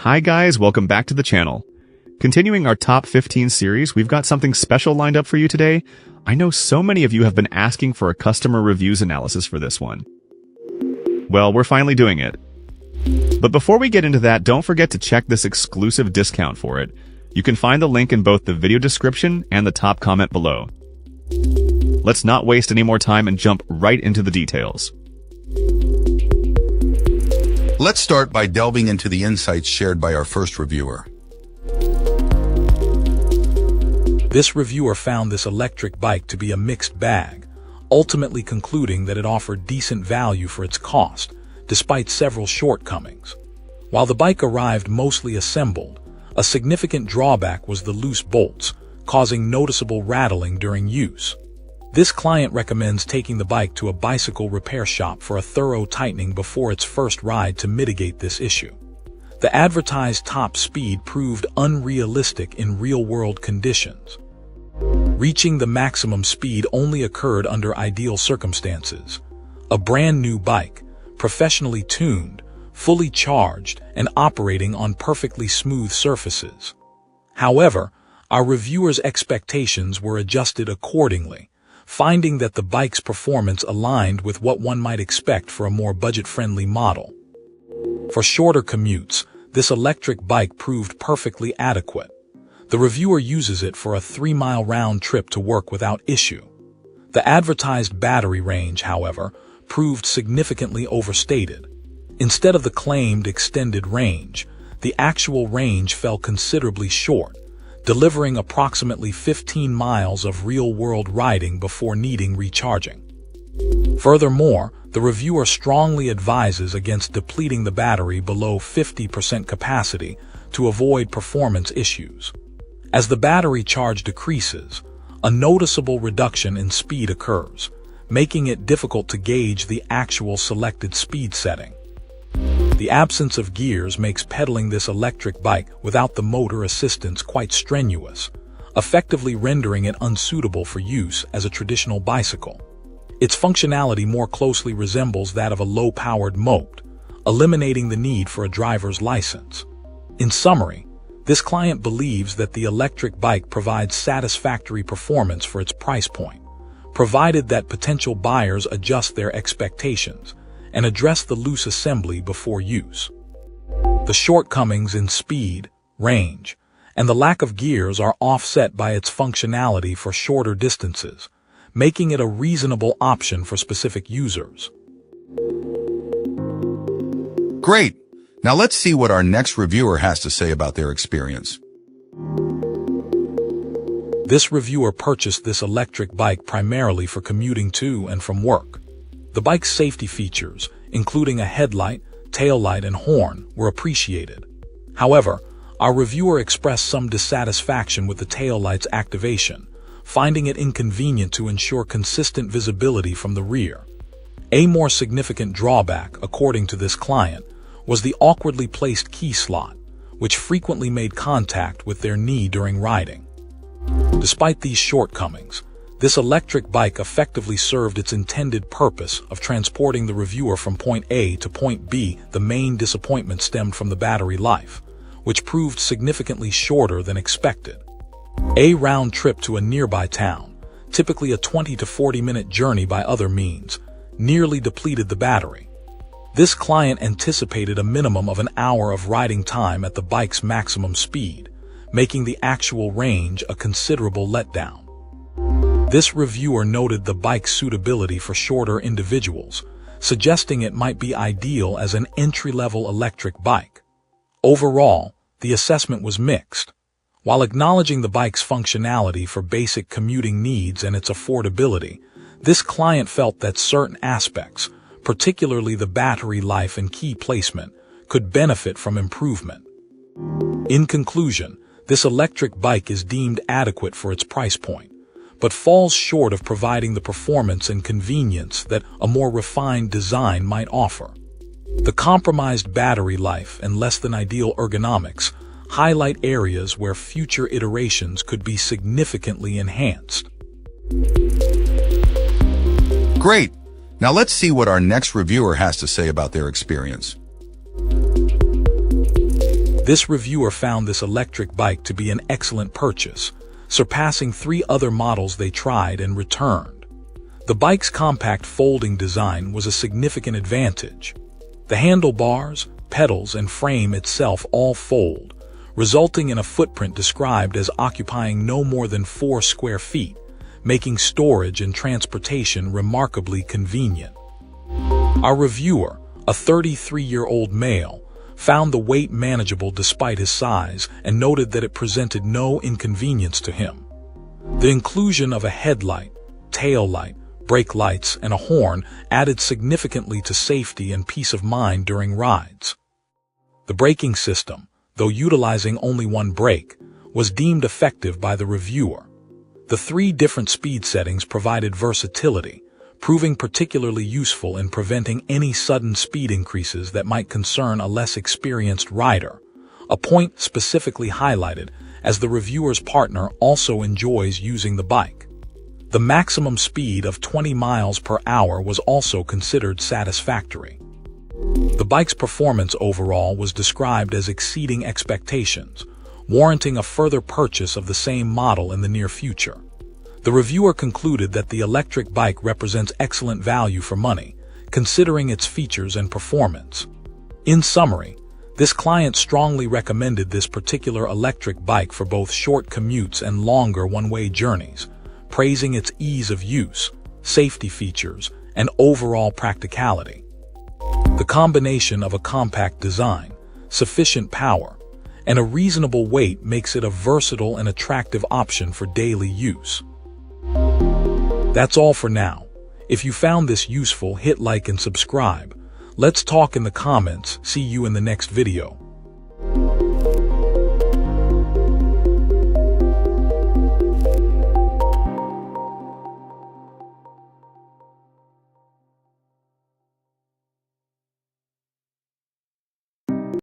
Hi guys, welcome back to the channel. Continuing our top 15 series, we've got something special lined up for you today. I know so many of you have been asking for a customer reviews analysis for this one. Well, we're finally doing it. But before we get into that, don't forget to check this exclusive discount for it. You can find the link in both the video description and the top comment below. Let's not waste any more time and jump right into the details. Let's start by delving into the insights shared by our first reviewer. This reviewer found this electric bike to be a mixed bag, ultimately concluding that it offered decent value for its cost, despite several shortcomings. While the bike arrived mostly assembled, a significant drawback was the loose bolts, causing noticeable rattling during use. This client recommends taking the bike to a bicycle repair shop for a thorough tightening before its first ride to mitigate this issue. The advertised top speed proved unrealistic in real-world conditions. Reaching the maximum speed only occurred under ideal circumstances. A brand new bike, professionally tuned, fully charged, and operating on perfectly smooth surfaces. However, our reviewer's expectations were adjusted accordingly, finding that the bike's performance aligned with what one might expect for a more budget-friendly model. For shorter commutes, this electric bike proved perfectly adequate. The reviewer uses it for a 3-mile round trip to work without issue. The advertised battery range, however, proved significantly overstated. Instead of the claimed extended range, the actual range fell considerably short, delivering approximately 15 miles of real-world riding before needing recharging. Furthermore, the reviewer strongly advises against depleting the battery below 50% capacity to avoid performance issues. As the battery charge decreases, a noticeable reduction in speed occurs, making it difficult to gauge the actual selected speed setting. The absence of gears makes pedaling this electric bike without the motor assistance quite strenuous, effectively rendering it unsuitable for use as a traditional bicycle. Its functionality more closely resembles that of a low-powered moped, eliminating the need for a driver's license. In summary, this client believes that the electric bike provides satisfactory performance for its price point, provided that potential buyers adjust their expectations and address the loose assembly before use. The shortcomings in speed, range, and the lack of gears are offset by its functionality for shorter distances, making it a reasonable option for specific users. Great! Now let's see what our next reviewer has to say about their experience. This reviewer purchased this electric bike primarily for commuting to and from work. The bike's safety features, including a headlight, taillight, and horn, were appreciated. However, our reviewer expressed some dissatisfaction with the taillight's activation, finding it inconvenient to ensure consistent visibility from the rear. A more significant drawback, according to this client, was the awkwardly placed key slot, which frequently made contact with their knee during riding. Despite these shortcomings, this electric bike effectively served its intended purpose of transporting the reviewer from point A to point B. The main disappointment stemmed from the battery life, which proved significantly shorter than expected. A round trip to a nearby town, typically a 20 to 40-minute journey by other means, nearly depleted the battery. This client anticipated a minimum of an hour of riding time at the bike's maximum speed, making the actual range a considerable letdown. This reviewer noted the bike's suitability for shorter individuals, suggesting it might be ideal as an entry-level electric bike. Overall, the assessment was mixed. While acknowledging the bike's functionality for basic commuting needs and its affordability, this client felt that certain aspects, particularly the battery life and key placement, could benefit from improvement. In conclusion, this electric bike is deemed adequate for its price point, but falls short of providing the performance and convenience that a more refined design might offer. The compromised battery life and less than ideal ergonomics highlight areas where future iterations could be significantly enhanced. Great! Now let's see what our next reviewer has to say about their experience. This reviewer found this electric bike to be an excellent purchase, surpassing 3 other models they tried and returned. The bike's compact folding design was a significant advantage. The handlebars, pedals, and frame itself all fold, resulting in a footprint described as occupying no more than 4 square feet, making storage and transportation remarkably convenient. Our reviewer, a 33-year-old male, found the weight manageable despite his size and noted that it presented no inconvenience to him. The inclusion of a headlight, tail light, brake lights, and a horn added significantly to safety and peace of mind during rides. The braking system, though utilizing only one brake, was deemed effective by the reviewer. The 3 different speed settings provided versatility, proving particularly useful in preventing any sudden speed increases that might concern a less experienced rider, a point specifically highlighted as the reviewer's partner also enjoys using the bike. The maximum speed of 20 miles per hour was also considered satisfactory. The bike's performance overall was described as exceeding expectations, warranting a further purchase of the same model in the near future. The reviewer concluded that the electric bike represents excellent value for money, considering its features and performance. In summary, this client strongly recommended this particular electric bike for both short commutes and longer one-way journeys, praising its ease of use, safety features, and overall practicality. The combination of a compact design, sufficient power, and a reasonable weight makes it a versatile and attractive option for daily use. That's all for now. If you found this useful, hit like and subscribe. Let's talk in the comments. See you in the next video.